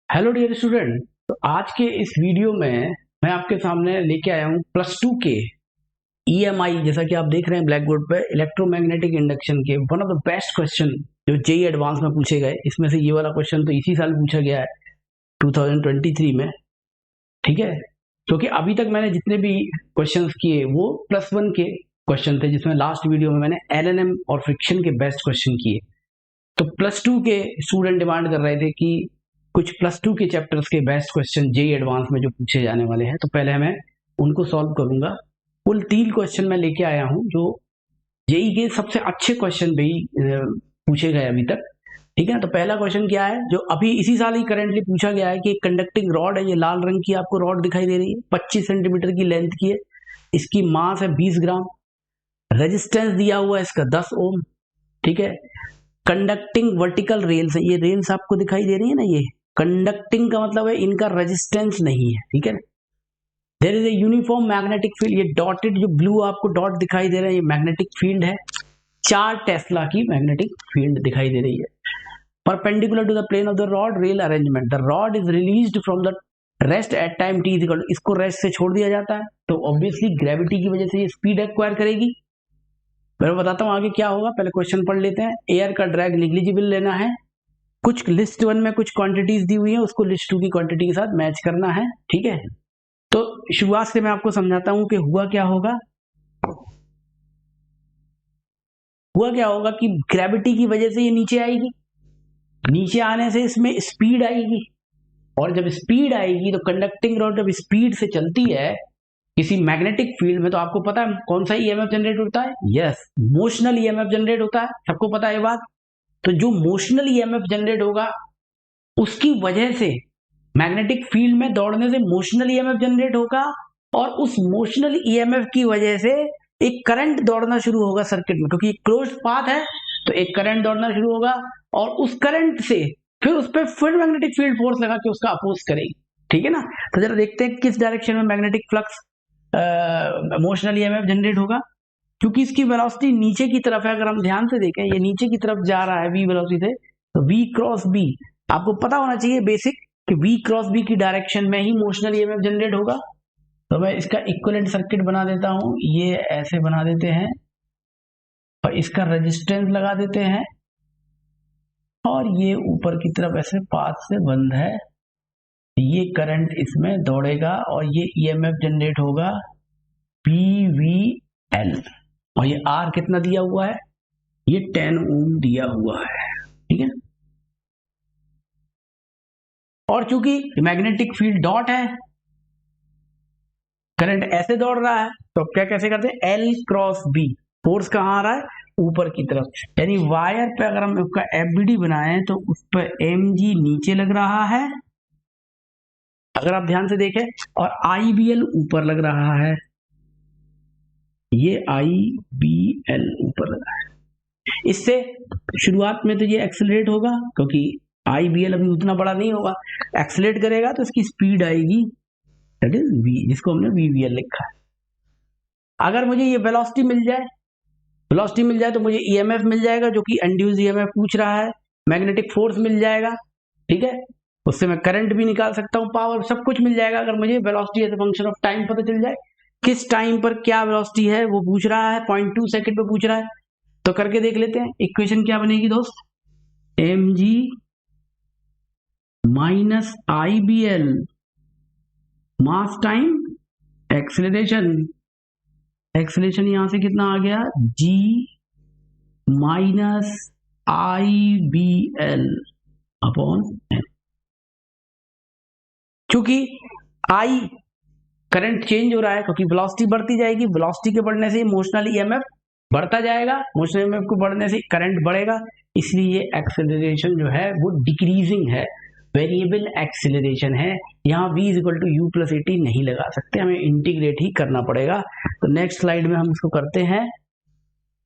Hello dear student. तो आज के इस वीडियो में मैं आपके सामने लेके आया हूँ प्लस टू के ईएमआई, जैसा कि आप देख रहे हैं ब्लैक बोर्ड पे, इलेक्ट्रोमैग्नेटिक इंडक्शन के one of the best question जो जेई एडवांस में पूछे गए। इसमें से ये वाला क्वेश्चन तो इसी साल पूछा गया है 2023 में, ठीक है। क्योंकि अभी तक मैंने जितने भी क्वेश्चंस किए वो प्लस वन के क्वेश्चन थे, जिसमें लास्ट वीडियो में मैंने एलएनएम और फ्रिक्शन के बेस्ट क्वेश्चन किए। तो प्लस टू के स्टूडेंट डिमांड कर रहे थे कि कुछ प्लस टू के चैप्टर्स के बेस्ट क्वेश्चन जेई एडवांस में जो पूछे जाने वाले हैं, तो पहले मैं उनको सॉल्व करूंगा। कुल 3 क्वेश्चन मैं लेके आया हूं जो जेई के सबसे अच्छे क्वेश्चन भी पूछे गए अभी तक, ठीक है। तो पहला क्वेश्चन क्या है जो अभी इसी साल ही करेंटली पूछा गया है कि एक कंडक्टिंग रॉड है, ये लाल रंग की आपको रॉड दिखाई दे रही है, 25 सेंटीमीटर की लेंथ की है, इसकी मास है 20 ग्राम, रेजिस्टेंस दिया हुआ है इसका 10 ओम, ठीक है। कंडक्टिंग वर्टिकल रेल्स है, ये रेल्स आपको दिखाई दे रही है ना, ये कंडक्टिंग का मतलब है इनका रेजिस्टेंस नहीं है, ठीक है। There is a uniform magnetic field, ये डॉटेड जो ब्लू आपको डॉट दिखाई दे रहा है ये मैग्नेटिक फील्ड है, 4 टेस्ला की मैग्नेटिक फील्ड दिखाई दे रही है। Perpendicular to the plane of the rod rail arrangement, the rod is released from the rest at time T, इसको रेस्ट से छोड़ दिया जाता है, तो ऑब्वियसली ग्रेविटी की वजह से ये स्पीड एक्वायर करेगी। मैं बताता हूं आगे क्या होगा, पहले क्वेश्चन पढ़ लेते हैं। एयर का ड्रैग निग्लिजिबल लेना है, कुछ लिस्ट वन में कुछ क्वांटिटीज दी हुई है, उसको लिस्ट टू की क्वांटिटी के साथ मैच करना है, ठीक है। तो शुरुआत से मैं आपको समझाता हूं कि हुआ क्या होगा कि ग्रेविटी की वजह से ये नीचे आएगी, नीचे आने से इसमें स्पीड आएगी, और जब स्पीड आएगी तो कंडक्टिंग रॉड जब स्पीड से चलती है किसी मैग्नेटिक फील्ड में, तो आपको पता है कौन सा ईएमएफ जनरेट होता है, यस, मोशनल ईएमएफ जनरेट होता है, सबको पता है ये बात। तो जो मोशनल ईएमएफ जनरेट होगा उसकी वजह से मैग्नेटिक फील्ड में दौड़ने से मोशनल ईएमएफ जनरेट होगा, और उस मोशनल ईएमएफ की वजह से एक करंट दौड़ना शुरू होगा सर्किट में, क्योंकि क्लोज्ड पाथ है तो एक करंट दौड़ना शुरू होगा, और उस करंट से फिर उस पर फिर मैग्नेटिक फील्ड फोर्स लगा के उसका अपोज करेगी, ठीक है ना। तो जरा देखते हैं किस डायरेक्शन में magnetic flux motional EMF generate होगा। क्योंकि इसकी वेलोसिटी नीचे की तरफ है, अगर हम ध्यान से देखें ये नीचे की तरफ जा रहा है v वेलोसिटी से, तो v क्रॉस b आपको पता होना चाहिए बेसिक कि v क्रॉस b की डायरेक्शन में ही मोशनल ईएमएफ जनरेट होगा। तो मैं इसका इक्विवेलेंट सर्किट बना देता हूं, ये ऐसे बना देते हैं और इसका रेजिस्टेंस लगा देते हैं, और ये ऊपर की तरफ ऐसे पाथ से बंद है, ये करंट इसमें दौड़ेगा और ये ईएमएफ जनरेट होगा PVL, और ये R कितना दिया हुआ है, ये 10 ओम दिया हुआ है, ठीक है। और चूंकि मैग्नेटिक फील्ड डॉट है, करंट ऐसे दौड़ रहा है, तो क्या कैसे करते हैं, L क्रॉस B, फोर्स कहाँ आ रहा है, ऊपर की तरफ, यानी वायर पे अगर हम उसका FBD बनाएं तो उस पर mg नीचे लग रहा है, अगर आप ध्यान से देखें, और IBL ऊपर लग रहा है, ये IBL ऊपर लगा है। इससे शुरुआत में तो ये एक्सेलरेट होगा, क्योंकि IBL अभी उतना बड़ा नहीं होगा, एक्सेलरेट करेगा तो इसकी स्पीड आएगी, दैट इज v, जिसको हमने VVL लिखा है। अगर मुझे ये वेलोसिटी मिल जाए तो मुझे EMF मिल जाएगा, जो कि इंड्यूस EMF पूछ रहा है, मैग्नेटिक फोर्स मिल जाएगा, ठीक है, उससे मैं करंट भी निकाल सकता हूँ, पावर, सब कुछ मिल जाएगा अगर मुझे velocity as a function of time पता चल जाए, किस टाइम पर क्या वेलोसिटी है वो पूछ रहा है, 0.2 सेकंड पे पूछ रहा है। तो करके देख लेते हैं, इक्वेशन क्या बनेगी दोस्त, mg माइनस IBL मास टाइम एक्सेलरेशन, यहां से कितना आ गया, g minus IBL upon n। चूंकि I करंट चेंज हो रहा है, क्योंकि वेलोसिटी बढ़ती जाएगी, वेलोसिटी के बढ़ने से मोशनल ईएमएफ बढ़ता जाएगा, मोशनल ईएमएफ को बढ़ने से करंट बढ़ेगा, इसलिए एक्सेलरेशन जो है वो डिक्रीजिंग है, वेरिएबल एक्सेलरेशन है। यहाँ v equal to u plus a T नहीं लगा सकते, हमें इंटीग्रेट ही करना पड़ेगा। तो नेक्स्ट स्लाइड में हम इसको करते हैं,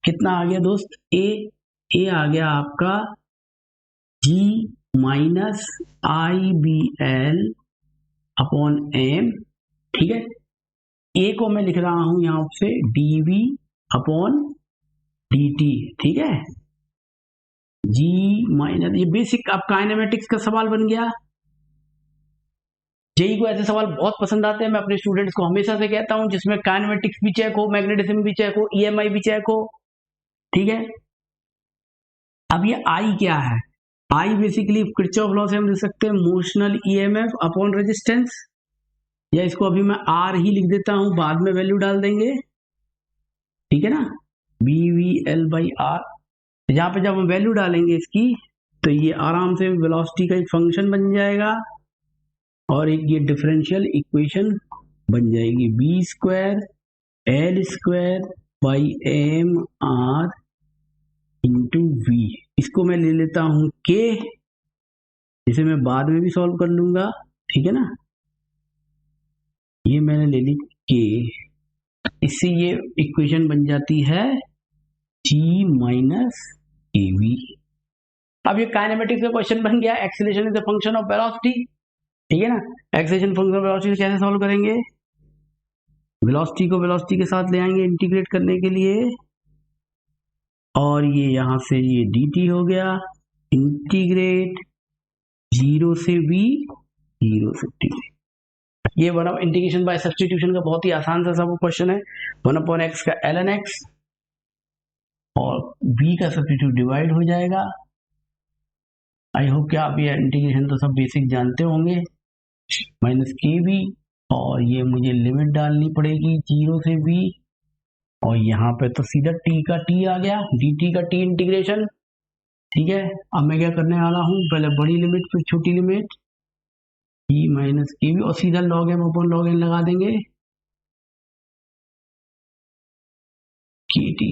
कितना आ गया दोस्त, ए आ गया आपका g minus IBL upon m, ठीक है। ए को मैं लिख रहा हूं यहां से dv अपॉन dt, ठीक है। g माइनस, ये बेसिक आप काइनेमेटिक्स का सवाल बन गया, जेई को ऐसे सवाल बहुत पसंद आते हैं, मैं अपने स्टूडेंट्स को हमेशा से कहता हूं जिसमें काइनेमेटिक्स भी चेक हो, मैग्नेटिज्म भी चेक हो, ईएमआई भी चेक हो, ठीक है। अब ये आई क्या है? आई बेसिकली किरचॉफ लॉ से हम लिख सकते हैं मोशनल ईएमएफ अपॉन रेजिस्टेंस, या इसको अभी मैं आर ही लिख देता हूं, बाद में वैल्यू डाल देंगे, ठीक है ना, B V L by R. यहाँ पे जब हम वैल्यू डालेंगे इसकी तो ये आराम से वेलोसिटी का एक फंक्शन बन जाएगा और एक ये डिफरेंशियल इक्वेशन बन जाएगी, B square L square by M R into V. इसको मैं ले लेता हूं के, जिसे मैं बाद में भी सॉल्व कर लूंगा, ठीक है ना। ये मैंने ले ली के, इससे ये इक्वेशन बन जाती है G माइनस के वी। अब ये काइनेमेटिक्स का क्वेश्चन बन गया, acceleration is the function of velocity, ठीक है ना। एक्सीलरेशन फंक्शन ऑफ वेलोसिटी कैसे सॉल्व करेंगे? वेलोसिटी को वेलोसिटी के साथ ले आएंगे इंटीग्रेट करने के लिए, और ये यहां से ये dt हो गया, इंटीग्रेट 0 से v 0 से t। ये one of integration by substitution का बहुत ही आसान सा सब क्वेश्चन है। 1/x का ln x और b का सब्स्टिट्यूट डिवाइड हो जाएगा। आई होप कि आप ये इंटीग्रेशन तो सब बेसिक जानते होंगे, माइनस के बी, और ये मुझे लिमिट डालनी पड़ेगी 0 से b, और यहाँ पे तो सीधा t का t आ गया, dt का t इंटीग्रेशन, ठीक है। अब मैं क्या करने वाला हूँ, पहले बड़ी लिमिट फिर छोटी limit, e minus K B, और सीधा log M upon log N लगा देंगे, के टी।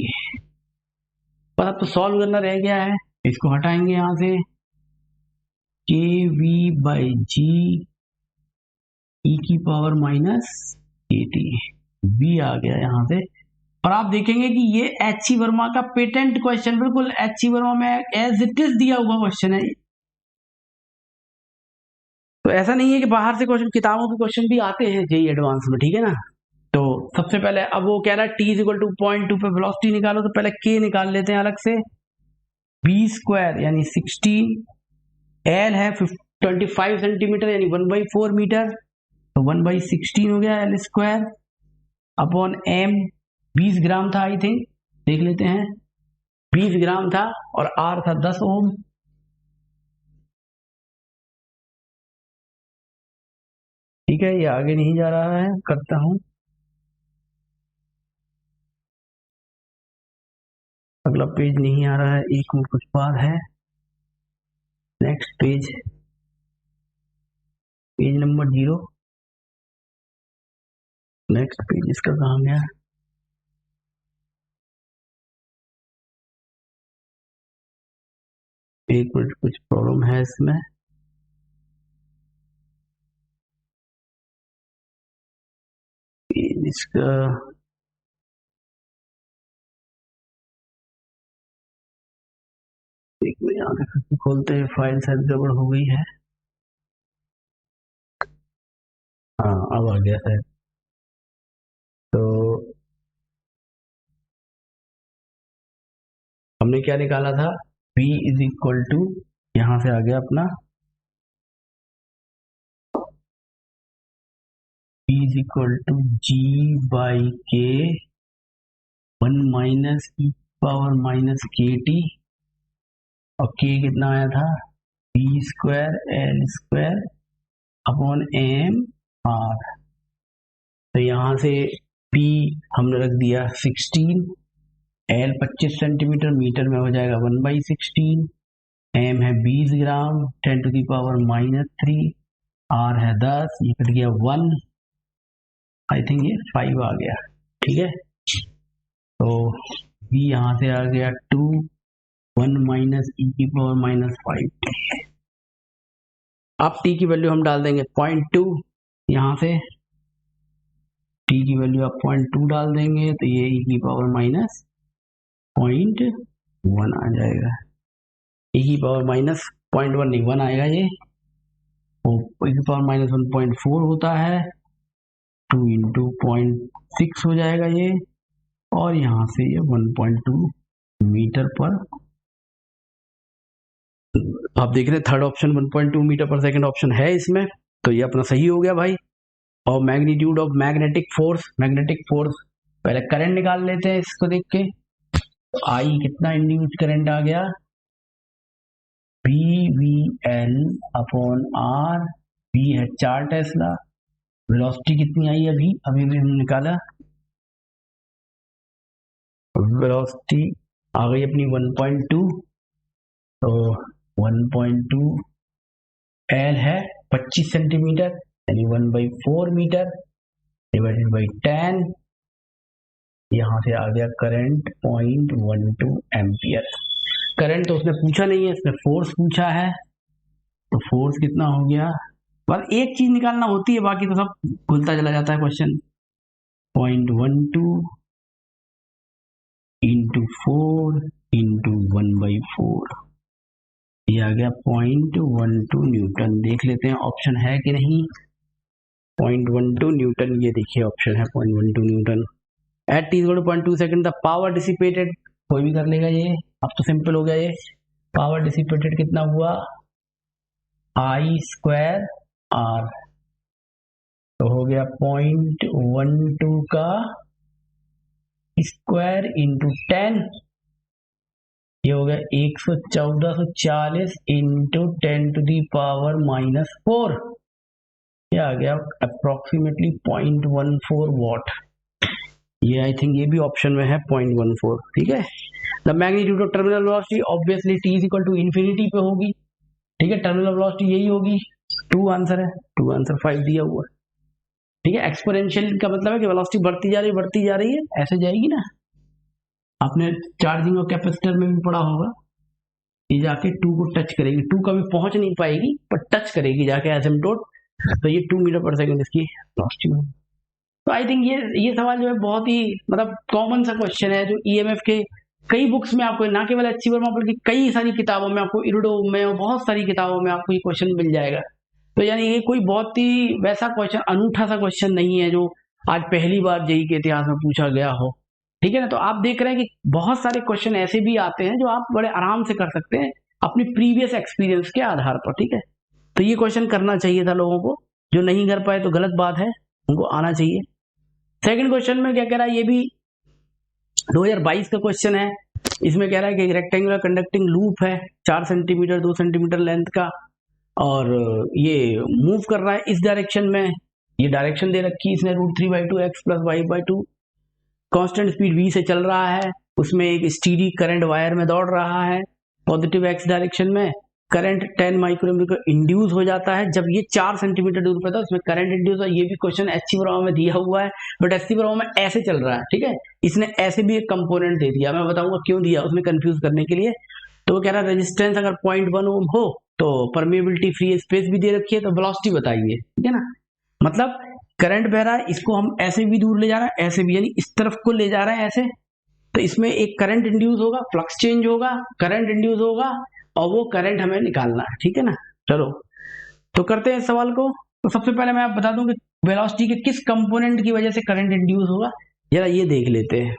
पर अब तो सॉल्व करना रह गया है, इसको हटाएंगे यहां से, के वी बाई जी ई की power minus K T, we आ गया यहां से। और आप देखेंगे कि ये एच वर्मा का पेटेंट क्वेश्चन, बिल्कुल एच वर्मा में एज इट इज दिया हुआ क्वेश्चन है। तो ऐसा नहीं है कि बाहर से क्वेश्चन, किताबों के क्वेश्चन भी आते हैं जेई एडवांस में, ठीक है ना। तो सबसे पहले अब वो कह रहा है टी इज इक्वल टू 0.2 पे वेलोसिटी निकालो, तो पहले के निकाल लेते हैं अलग से, बी स्क्वायर यानी 16, एल है 25 सेंटीमीटर यानी 1/4 मीटर, तो 1/16 हो गया एल स्क्वायर अपॉन एम, 20 ग्राम था आई थिंक, देख लेते हैं, 20 ग्राम था, और आर था 10 ओम। ठीक है, ये आगे नहीं जा रहा है, करता हूं अगला पेज, नहीं आ रहा है, एक और कुछ बात है, next page, page number 0, next page इसका कहाँ गया, एक मिनट, कुछ प्रॉब्लम है इसमें, इसका एक मिनट यहाँ से खोलते हैं, फाइल शायद गड़बड़ हो गई है, हाँ अब आ गया है। तो हमने क्या निकाला था, v इज इक्वल टू, यहां से आ गया अपना v is equal to g by K 1 minus E power minus K T, और k कितना आया था, b square L square upon M R. तो यहां से p हमने रख दिया 16, एल 25 सेंटीमीटर, मीटर में हो जाएगा 1/16, एम है 20 ग्राम 10 टू दी पावर -3, आर है 10, ये कट गया 1, आई थिंक ये 5 आ गया, ठीक है। तो v यहां से आ गया 2, 1 माइनस ई की पावर -5। अब t की वैल्यू हम डाल देंगे 0.2, यहां से t की वैल्यू आप 0.2 डाल देंगे, तो ये e की पावर -0.1 आ जाएगा, e की पावर -0.1 नहीं 1 आएगा, ये e की पावर -1.4 होता है, 2 इंटू 0.6 हो जाएगा ये, और यहां से ये 1.2 मीटर पर, आप देख रहे हैं थर्ड ऑप्शन 1.2 मीटर पर सेकंड ऑप्शन है इसमें, तो ये अपना सही हो गया भाई। और मैग्नीट्यूड ऑफ मैग्नेटिक फोर्स, पहले करंट निकाल लेते हैं इसको देख के। आई कितना इंड्यूस्ड करंट आ गया, BVL अपॉन R, V है 4 टेस्ला। वेलोसिटी कितनी आई अभी भी हमने निकाला, वेलोसिटी आ गई अपनी 1.2, तो 1.2 L है 25 सेंटीमीटर, यानी 1/4 मीटर डिवाइडेड बाई 10। यहाँ से आ गया करंट 0.12 एम्पियर। करंट तो उसने पूछा नहीं है, इसने फोर्स पूछा है, तो फोर्स कितना हो गया, बस एक चीज निकालना होती है, बाकी तो सब खुलता चला जाता है क्वेश्चन। 0.12 इंटू 4 इंटू 1/4, ये आ गया 0.12 न्यूटन। देख लेते हैं ऑप्शन है कि नहीं। 0.12 न्यूटन, ये देखिए ऑप्शन है 0.12 newton. At t = 0.2 second the power dissipated, कोई भी कर लेगा ये, अब तो सिंपल हो गया ये। पावर डिसिपेटेड कितना हुआ, I² R, तो हो गया 0.12 का स्क्वायर इंटू 10, ये हो गया 1440 इंटू 10⁻⁻⁴, ये आ गया अप्रोक्सीमेटली 0.14 वॉट। ये आई थिंक ये भी ऑप्शन में है 0.14, ठीक है। The magnitude of terminal velocity obviously t = infinity पे होगी, ठीक है। टर्मिनल वेलोसिटी यही होगी, 2 आंसर है, 2 आंसर 5 दिया हुआ है, ठीक है। एक्सपोनेंशियल का मतलब है कि वेलोसिटी बढ़ती जा रही है, ऐसे जाएगी ना। आपने चार्जिंग और कैपेसिटर में भी पढ़ा होगा, ये जाके 2 को टच करेगी, 2 कभी पहुंच नहीं पाएगी पर टच करेगी जाके एसिम्पटोट, तो ये 2 मीटर पर सेकेंड इसकी वेलोसिटी होगी। तो आई थिंक ये सवाल जो है बहुत ही मतलब कॉमन सा क्वेश्चन है, जो ईएमएफ के कई बुक्स में आपको, ना केवल HC वर्मा बल्कि कई सारी किताबों में आपको, इरुडो में और बहुत सारी किताबों में आपको ये क्वेश्चन मिल जाएगा। तो यानी ये कोई बहुत ही वैसा क्वेश्चन, अनूठा सा क्वेश्चन नहीं है जो आज पहली बार जेईई के इतिहास में पूछा गया हो, ठीक है ना। तो आप देख रहे हैं कि बहुत सारे क्वेश्चन ऐसे भी आते हैं जो आप बड़े आराम से कर सकते हैं अपनी प्रीवियस एक्सपीरियंस के आधार पर, ठीक है। तो ये क्वेश्चन करना चाहिए था लोगों को, जो नहीं कर पाए तो गलत बात है, उनको आना चाहिए। सेकंड क्वेश्चन में क्या कह रहा है, ये भी 2022 का क्वेश्चन है। इसमें कह रहा है कि एक रेक्टेंगुलर कंडक्टिंग लूप है 4 सेंटीमीटर 2 सेंटीमीटर लेंथ का, और ये मूव कर रहा है इस डायरेक्शन में, ये डायरेक्शन दे रखी है इसने √3/2 x + y/2, constant speed v से चल रहा है, उसमें एक स्टीडी करंट वायर में दौड़ रहा है पॉजिटिव x डायरेक्शन में। करंट 10 माइक्रोएम्पियर इंड्यूस हो जाता है जब ये 4 सेंटीमीटर दूर पर था, उसमें करंट इंड्यूस, ये भी क्वेश्चन HC वर्मा में दिया हुआ है, बट HC वर्मा में ऐसे चल रहा है, ठीक है। इसने ऐसे भी एक कंपोनेंट दे दिया, मैं बताऊंगा क्यों दिया उसने, कंफ्यूज करने के लिए। तो वो कह रहा है रेजिस्टेंस अगर 0.1 ओम हो तो परमिएबिलिटी फ्री स्पेस भी दे रखी है, तो वेलोसिटी बताइए, ठीक है ना। मतलब करंट बह रहा है, इसको हम ऐसे भी दूर ले जा रहे हैं, ऐसे भी, यानी इस तरफ को ले जा रहे हैं ऐसे, तो इसमें एक करंट इंड्यूस होगा, फ्लक्स चेंज होगा, करंट इंड्यूस होगा, और वो करंट हमें निकालना है, ठीक है ना। चलो तो करते हैं इस सवाल को। तो सबसे पहले मैं आप बता दूं कि वेलोसिटी के किस कंपोनेंट की वजह से करंट इंड्यूस होगा, जरा ये देख लेते हैं।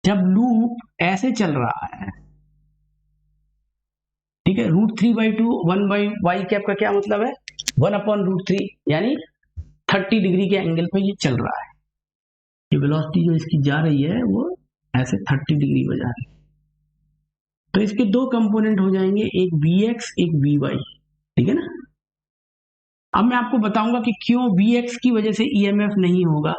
जब लूप ऐसे चल रहा है, ठीक है, √3/2 1/y का क्या मतलब है, 1/√3, यानी 30 डिग्री के एंगल पे ये चल रहा है। ये वेलोसिटी जो इसकी जा रही है वो ऐसे 30 डिग्री पे जा रही है, तो इसके 2 कंपोनेंट हो जाएंगे, एक Vx एक Vy, ठीक है ना। अब मैं आपको बताऊंगा कि क्यों Vx की वजह से EMF नहीं होगा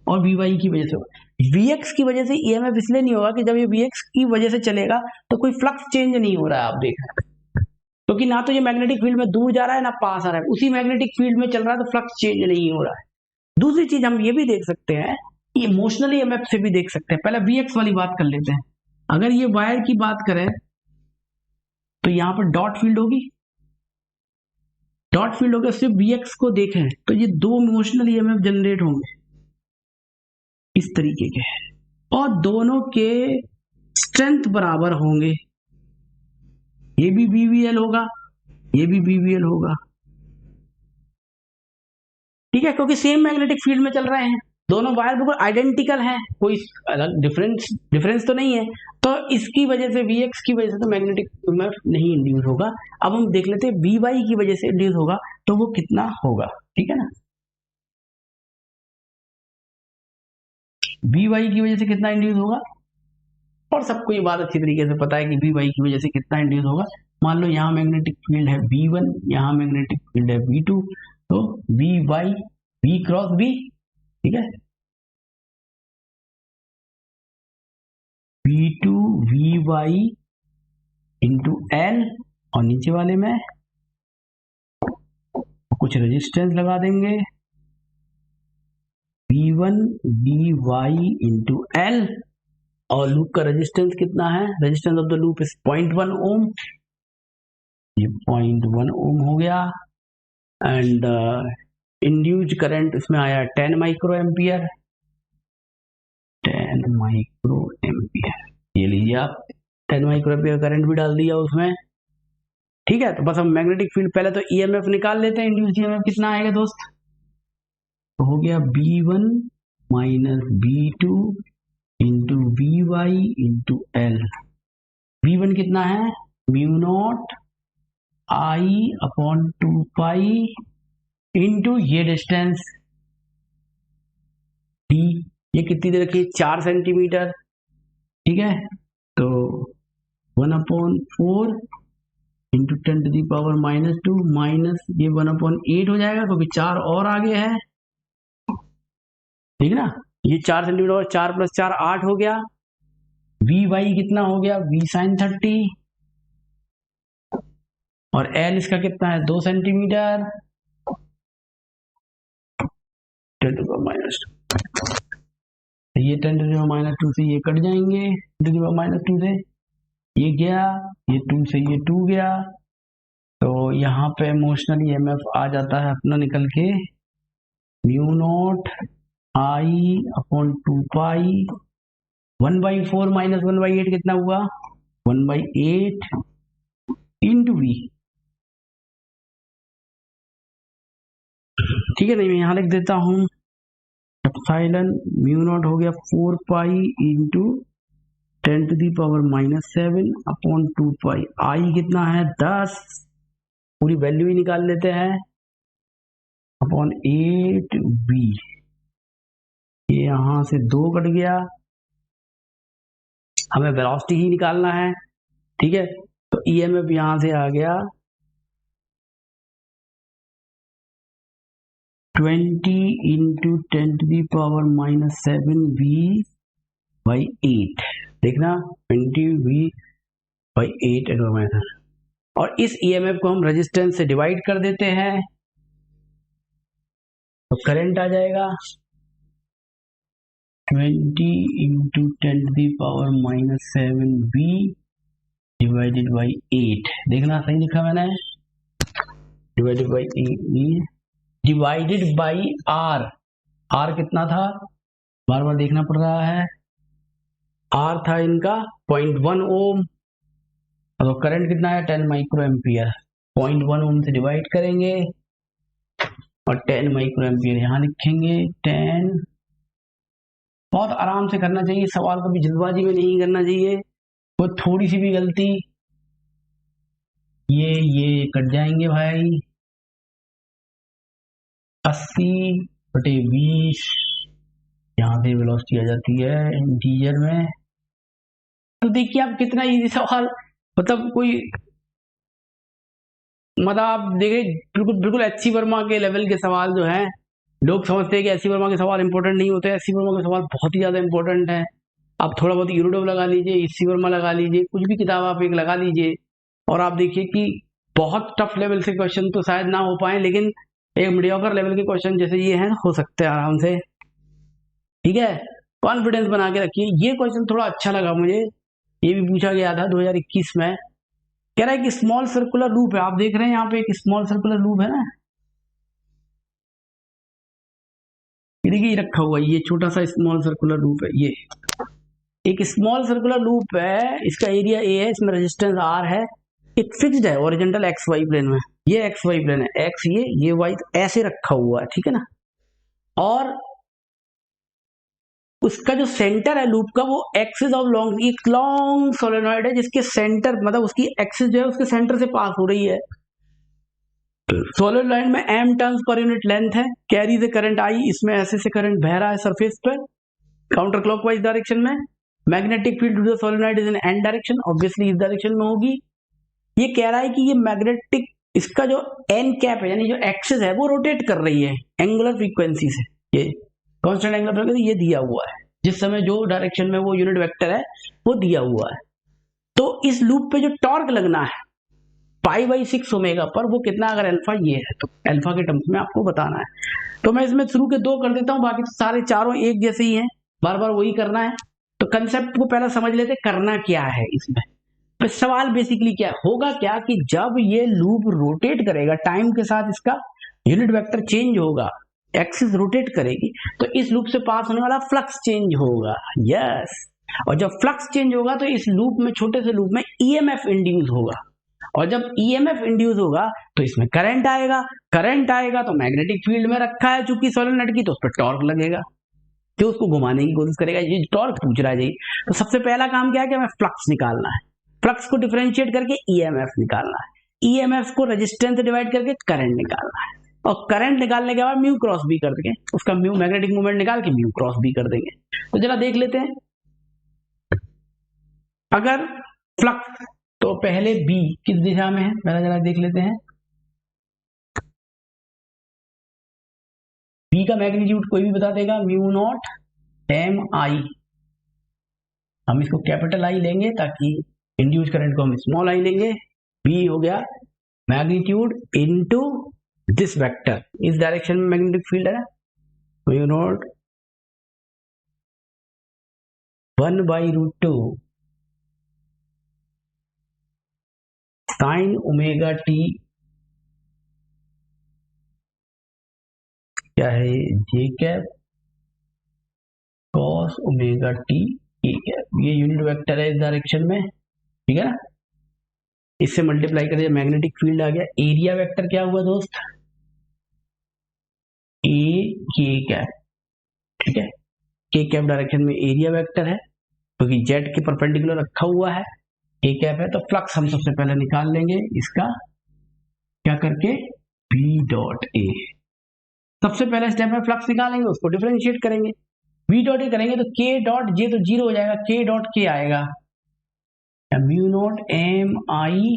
और Vy की वजह से होगा। Vx की वजह से EMF इसलिए नहीं होगा कि जब ये Vx की वजह से चलेगा तो कोई फ्लक्स चेंज नहीं हो रहा है, आप देख रहे हैं, क्योंकि ना तो ये मैग्नेटिक फील्ड में दूर जा रहा है ना पास आ रहा है, उसी मैग्नेटिक फील्ड में चल रहा है, तो फ्लक्स चेंज नहीं हो रहा है। दूसरी चीज हम ये भी देख सकते हैं, इमोशनली EMF से भी देख सकते हैं। पहले Vx वाली बात कर लेते हैं। अगर ये वायर की बात करें तो यहां पर डॉट फील्ड होगी, डॉट फील्ड होगा, सिर्फ Vx को देखें तो ये 2 इमोशनल EMF जनरेट होंगे इस तरीके के, और दोनों के स्ट्रेंथ बराबर होंगे, ये भी BVL होगा, ये भी BVL होगा, ठीक है, क्योंकि सेम मैग्नेटिक फील्ड में चल रहे हैं। दोनों वायर बिल्कुल आइडेंटिकल हैं, कोई अलग डिफरेंस तो नहीं है, तो इसकी वजह से Vx की वजह से तो मैग्नेटिक EMF नहीं इंड्यूस होगा। अब हम देख लेते हैं Vy की वजह से इंड्यूस होगा तो वो कितना होगा, ठीक है ना। Vy की वजह से कितना इंड्यूस होगा, और सबको ये बात अच्छी तरीके से पता है कि Vy की वजह से कितना इंड्यूस होगा। मान लो यहाँ मैग्नेटिक फील्ड है V1, यहाँ मैग्नेटिक फील्ड है V2, तो Vy V क्रॉस V, ठीक है, V2 Vy इंटू L, और नीचे वाले में कुछ रेजिस्टेंस लगा देंगे V1 Vy इंटू L, और लूप का रेजिस्टेंस कितना है, resistance of the loop is 0.1 ओम, ये 0.1 ओम हो गया। एंड इंड्यूस्ड करंट इसमें आया 10 माइक्रो एम्पियर, 10 माइक्रो एम्पियर, ये लीजिए आप 10 माइक्रो एम्पियर करंट भी डाल दिया उसमें, ठीक है। तो बस हम मैग्नेटिक फील्ड पहले तो EMF निकाल लेते हैं, इंड्यूस्ड EMF कितना आएगा दोस्त, तो हो गया B1 minus B2 into Vy into L। V1 कितना है, mu naught I upon 2 pi into ये डिस्टेंस D, ये कितनी दे रखी है, 4 सेंटीमीटर, ठीक है। तो 1/4 इंटू 10⁻⁻² माइनस ये 1/8 हो जाएगा, क्योंकि 4 और आगे है, ठीक है ना। ये 4 सेंटीमीटर और 4 + 4 8 हो गया। Vy कितना हो गया, V sin 30, और L इसका कितना है, 2 सेंटीमीटर, 10⁻², ये 10⁻² से ये कट जाएंगे, 10⁻² से ये गया, ये 2 से ये 2 गया, तो यहाँ पे इमोशनल EMF आ जाता है अपना निकल के mu naught I upon 2 pi 1/4 minus 1/8 कितना हुआ, 1/8 इंटू V, ठीक है। नहीं, मैं यहाँ लिख देता हूँ एप्सिलॉन म्यू नॉट हो गया 4 pi into 10⁻⁻7 upon 2 pi, I कितना है 10, पूरी वैल्यू ही निकाल लेते हैं, अपॉन 8V, ये यहां से 2 कट गया, हमें वेलोसिटी ही निकालना है, ठीक है। तो EMF यहां से आ गया 20 इंटू 10⁻⁻7V/8, देखना 20V/8, और इस EMF को हम रेजिस्टेंस से डिवाइड कर देते हैं, तो करंट आ जाएगा 20 इंटू 10⁻⁻7V डिवाइडेड बाई 8, देखना सही लिखा मैंने, divided by 8 divided by R कितना था, बार बार देखना पड़ रहा है, R था इनका 0.1 ओम, तो करंट कितना है 10 माइक्रो एम्पियर, 0.1 ओम से डिवाइड करेंगे और 10 माइक्रो एम्पियर यहाँ लिखेंगे 10। बहुत आराम से करना चाहिए सवाल, कभी जल्दबाजी में नहीं करना चाहिए, तो थोड़ी सी भी गलती ये कट जाएंगे भाई, 80/20 यहाँ से वेलोसिटी आ जाती है इंटीजर में। तो देखिए आप कितना इजी सवाल, मतलब कोई मतलब आप देखे बिल्कुल एचसी वर्मा के लेवल के सवाल जो हैं, लोग समझते हैं कि एचसी वर्मा के सवाल इंपॉर्टेंट नहीं होते, एचसी वर्मा के सवाल बहुत ही ज्यादा इंपॉर्टेंट है। आप थोड़ा बहुत यूरोडेव लगा लीजिए, एचसी वर्मा लगा लीजिए, कुछ भी किताब आप एक लगा लीजिए, और आप देखिए कि बहुत टफ लेवल से क्वेश्चन तो शायद ना हो पाए, लेकिन एक मीडियोकर लेवल के क्वेश्चन जैसे ये हैं हो सकते हैं आराम से, ठीक है। कॉन्फिडेंस बना के रखिए। ये क्वेश्चन थोड़ा अच्छा लगा मुझे, ये भी पूछा गया था 2021 में, कह रहा है कि स्मॉल सर्कुलर लूप है, आप देख रहे हैं यहाँ पे एक स्मॉल सर्कुलर लूप है ना, देखिए ये रखा हुआ है, ये छोटा सा स्मॉल सर्कुलर लूप है, ये एक स्मॉल सर्कुलर लूप है, इसका एरिया A है, इसमें रेजिस्टेंस R है, एक फिक्स्ड है ओरिजेंटल XY प्लेन में, ये XY प्लेन है, X ये Y, ऐसे रखा हुआ है, ठीक है ना। और उसका जो सेंटर है लूप का वो एक्सिस ऑफ लॉन्ग, एक लॉन्ग सोलेनॉइड है जिसके सेंटर मतलब उसकी एक्सिस जो है उसके सेंटर से पास हो रही है। सोलेनॉइड में m turns per unit length है, कैरी द करंट I, इसमें ऐसे से करंट बह रहा है सरफेस पर काउंटर क्लॉकवाइज डायरेक्शन में। Magnetic field to the solenoid is in N direction, obviously इस डायरेक्शन में होगी। ये कह रहा है कि ये मैग्नेटिक इसका जो एन कैप है यानी जो एक्सिस है वो रोटेट कर रही है एंगुलर फ्रीक्वेंसी से, ये कांस्टेंट एंगुलर फ्रीक्वेंसी ये दिया हुआ है, जिस समय जो डायरेक्शन में वो यूनिट वेक्टर है वो दिया हुआ है। तो इस लूप पे जो टॉर्क लगना है π/6 ओमेगा पर वो कितना, अगर अल्फा ये है तो अल्फा के टर्म्स में आपको बताना है। तो मैं इसमें शुरू के 2 कर देता हूं, बाकी सारे चारों एक जैसे ही हैं, बार बार वही करना है। तो कंसेप्ट को पहले समझ लेते करना क्या है इसमें। तो सवाल बेसिकली क्या होगा, क्या कि जब ये लूप रोटेट करेगा टाइम के साथ इसका यूनिट वेक्टर चेंज होगा, एक्सिस रोटेट करेगी, तो इस लूप से पास होने वाला फ्लक्स चेंज होगा। यस, और जब फ्लक्स चेंज होगा तो इस लूप में, छोटे से लूप में ईएमएफ इंड्यूस होगा, और जब ईएमएफ इंड्यूस होगा तो इसमें करंट आएगा। करंट आएगा तो मैग्नेटिक फील्ड में रखा है चूंकि सोलेनॉइड की, तो उस पर टॉर्क लगेगा जो उसको घुमाने की कोशिश करेगा। ये टॉर्क पूछ रहा है जी। तो सबसे पहला काम क्या है कि हमें फ्लक्स निकालना है, फ्लक्स को डिफरेंशिएट करके ईएमएफ निकालना है, ईएमएफ को रेजिस्टेंस डिवाइड करके करंट निकालना है, और करंट निकालने के बाद म्यू क्रॉस बी कर देंगे, उसका म्यू मैग्नेटिक मूवमेंट निकाल के म्यू क्रॉस बी कर देंगे। तो जरा देख लेते हैं, अगर फ्लक्स तो पहले बी किस दिशा में है पहले जरा देख लेते हैं। बी का मैग्नीट्यूड कोई भी बता देगा, म्यू नॉट एम आई, हम इसको कैपिटल आई लेंगे ताकि इंड्यूस करंट को हम स्मॉल आई लेंगे। बी हो गया मैग्नीट्यूड इनटू दिस वेक्टर, इस डायरेक्शन में मैग्नेटिक फील्ड है, mu naught 1/√2 sign omega T, क्या है जे कैप कॉस ओमेगा टी के कैप, ये यूनिट वेक्टर है इस डायरेक्शन में, ठीक है ना। इससे मल्टीप्लाई कर दिया, मैग्नेटिक फील्ड आ गया। एरिया वेक्टर क्या हुआ दोस्त, ए के कैप, ठीक है, के कैप डायरेक्शन में एरिया वेक्टर है क्योंकि तो जेड के परपेंडिकुलर रखा हुआ है, ए कैप है। तो फ्लक्स हम सबसे पहले निकाल लेंगे इसका, क्या करके बी डॉट ए, सबसे पहले स्टेप में फ्लक्स निकालेंगे, उसको डिफरेंशिएट करेंगे, बी डॉट ए करेंगे तो के डॉट जे तो जीरो हो जाएगा, के डॉट के आएगा mu not M I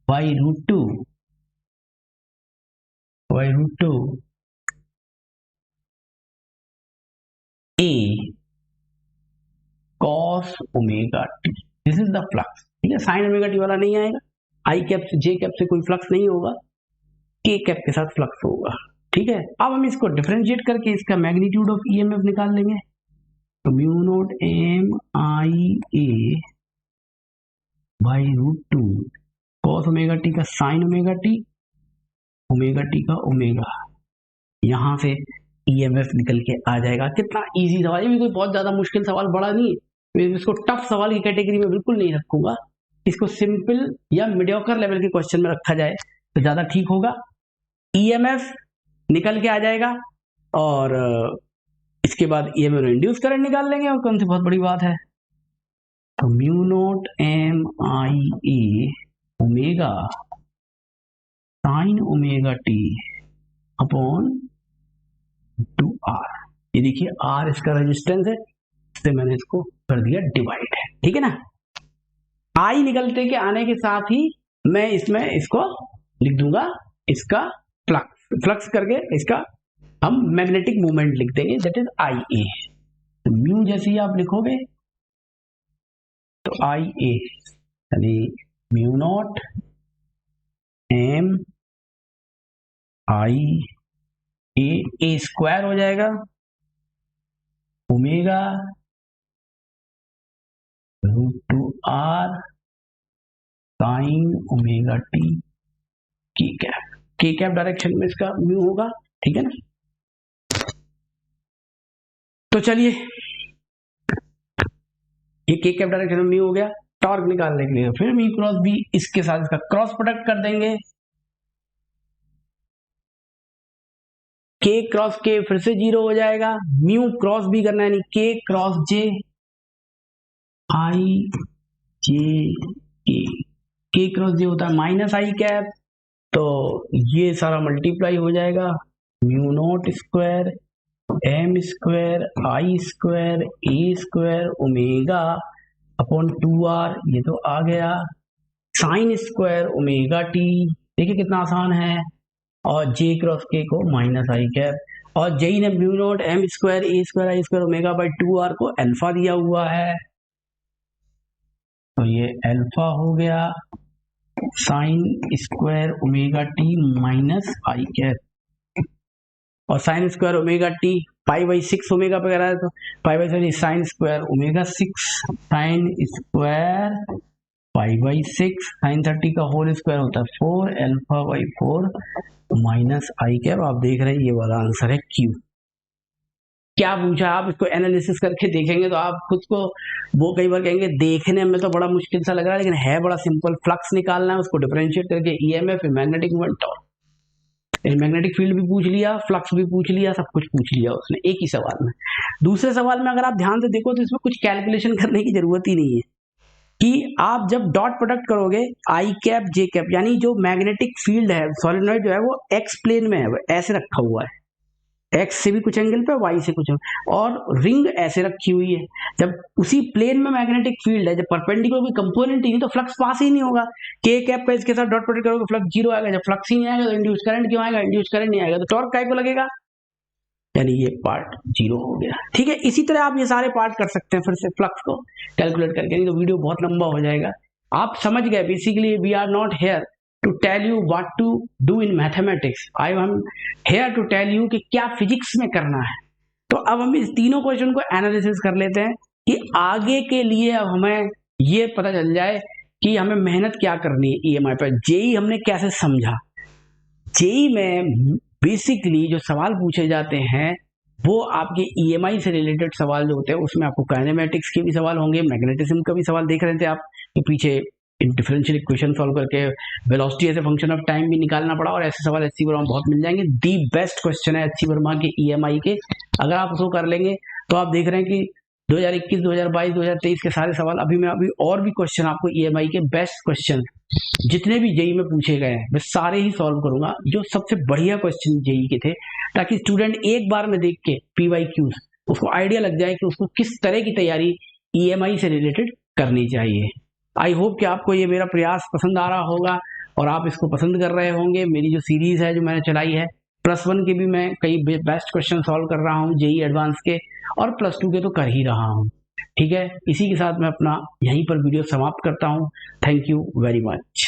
/√2 A cos omega T, this is the flux, ठीक है। साइन ओमेगा टी वाला नहीं आएगा, आई कैप से जे कैप से कोई फ्लक्स नहीं होगा, के कैप के साथ फ्लक्स होगा, ठीक है। अब हम इसको डिफरेंशिएट करके इसका मैग्नीट्यूड ऑफ ईएमएफ निकाल लेंगे, तो mu not M I A /√2 cos omega T का साइन ओमेगा टी का ओमेगा, यहां से ईएमएफ निकल के आ जाएगा। कितना इजी सवाल, ये भी कोई बहुत ज्यादा मुश्किल सवाल बड़ा नहीं है, मैं इसको टफ सवाल की कैटेगरी में बिल्कुल नहीं रखूंगा, इसको सिंपल या मीडियोकर लेवल के क्वेश्चन में रखा जाए तो ज्यादा ठीक होगा। ईएमएफ निकल के आ जाएगा और इसके बाद ईएमएफ इंड्यूस करंट निकाल लेंगे, और कौन सी बहुत बड़ी बात है। तो mu not M I A omega sine omega T upon 2r, ये देखिए r इसका रेजिस्टेंस है, इससे मैंने इसको कर दिया डिवाइड है, ठीक है ना। आई निकलते के आने के साथ ही मैं इसमें इसको लिख दूंगा, इसका फ्लक्स करके इसका हम मैग्नेटिक मूवमेंट लिख देंगे, दैट इज आई ए। तो म्यू जैसे ही आप लिखोगे तो आई ए यानी mu naught M I A square हो जाएगा omega √2r sign omega T के कैप डायरेक्शन में इसका म्यू होगा, ठीक है ना। तो चलिए ये के कैप डायरेक्शन में म्यू हो गया। टॉर्क निकालने के लिए फिर म्यू क्रॉस बी, इसके साथ इसका क्रॉस प्रोडक्ट कर देंगे, के क्रॉस के फिर से 0 हो जाएगा, म्यू क्रॉस भी करना है, यानी के क्रॉस जे आई जे के क्रॉस जे होता है माइनस आई कैप, तो ये सारा मल्टीप्लाई हो जाएगा, mu naught square M square I square A square omega upon 2r, ये तो आ गया, साइन स्क्वायर ओमेगा टी, देखिए कितना आसान है, और जे क्रॉस के को माइनस आई कैप, और जेई ने mu not M square A square I square omega by 2r को अल्फा दिया हुआ है, तो ये अल्फा हो गया sine square omega T minus I cap, और sine square omega T pi by 6 omega पे करा है, तो pi by 6 sine square omega 6 sine square pi by 6 sine 30 का होल स्क्वायर होता है 4 alpha by 4 minus I cap. आप देख रहे हैं ये वाला आंसर है क्यू। क्या पूछा, आप इसको एनालिसिस करके देखेंगे तो आप खुद को वो कई बार कहेंगे देखने में तो बड़ा मुश्किल सा लग रहा है, लेकिन है बड़ा सिंपल। फ्लक्स निकालना है, उसको डिफरेंशिएट करके EMF magnetic moment torque, magnetic field भी पूछ लिया, फ्लक्स भी पूछ लिया, सब कुछ पूछ लिया उसने एक ही सवाल में। दूसरे सवाल में अगर आप ध्यान से देखो तो इसमें कुछ कैलकुलेशन करने की जरूरत ही नहीं है, कि आप जब डॉट प्रोडक्ट करोगे आई कैप जे कैप, यानी जो मैग्नेटिक फील्ड है सोलेनॉइड जो है वो एक्स प्लेन में है, वो ऐसे रखा हुआ है, एक्स से भी कुछ एंगल पे वाई से कुछ, और रिंग ऐसे रखी हुई है। जब उसी प्लेन में मैग्नेटिक फील्ड है, जब परपेंडिकुलर कोई कंपोनेंट ही नहीं तो फ्लक्स पास ही नहीं होगा। के कैप का इसके साथ डॉट प्रोडक्ट करोगे फ्लक्स 0 आएगा, जब फ्लक्स ही नहीं आएगा तो इंड्यूस करंट क्यों आएगा, इंड्यूस करंट नहीं आएगा तो टॉर्क काय को लगेगा, यानी ये पार्ट 0 हो गया। ठीक है, इसी तरह आप ये सारे पार्ट कर सकते हैं फिर से फ्लक्स को कैलकुलेट करके, नहीं तो वीडियो बहुत लंबा हो जाएगा। आप समझ गए basically, we are not here to tell you what to do in mathematics, I am here to tell you कि क्या फिजिक्स में करना है। तो अब हम इस तीनों क्वेश्चन को एनालिसिस कर लेते हैं कि आगे के लिए अब हमें ये पता चल जाए कि हमें मेहनत क्या करनी है ईएमआई पर। जेई हमने कैसे समझा, जेई में बेसिकली जो सवाल पूछे जाते हैं वो आपके ईएमआई से रिलेटेड सवाल जो होते हैं, उसमें आपको काइनेमेटिक्स के भी सवाल होंगे, मैग्नेटिज्म का भी सवाल देख रहे थे आप कि पीछे डिफरेंशियल इक्वेशन सॉल्व करके velocity as a function of time भी निकालना पड़ा, और ऐसे सवाल एचसी वर्मा बहुत मिल जाएंगे। दी बेस्ट क्वेश्चन है एचसी वर्मा के ईएमआई के, अगर आप उसको कर लेंगे तो आप देख रहे हैं कि 2021, 2022, 2023 के सारे सवाल अभी और भी क्वेश्चन आपको ईएमआई के बेस्ट क्वेश्चन जितने भी जेई में पूछे गए हैं मैं सारे ही सॉल्व करूंगा, जो सबसे बढ़िया क्वेश्चन जेई के थे, ताकि स्टूडेंट एक बार में देख के पीवाईक्यूज उसको आइडिया लग जाए कि उसको किस तरह की तैयारी ईएमआई से रिलेटेड करनी चाहिए। आई होप कि आपको ये मेरा प्रयास पसंद आ रहा होगा और आप इसको पसंद कर रहे होंगे। मेरी जो सीरीज है जो मैंने चलाई है, +1 के भी मैं कई बेस्ट क्वेश्चन सॉल्व कर रहा हूँ, जेई एडवांस के, और +2 के तो कर ही रहा हूँ। ठीक है, इसी के साथ मैं अपना यहीं पर वीडियो समाप्त करता हूँ। Thank you very much.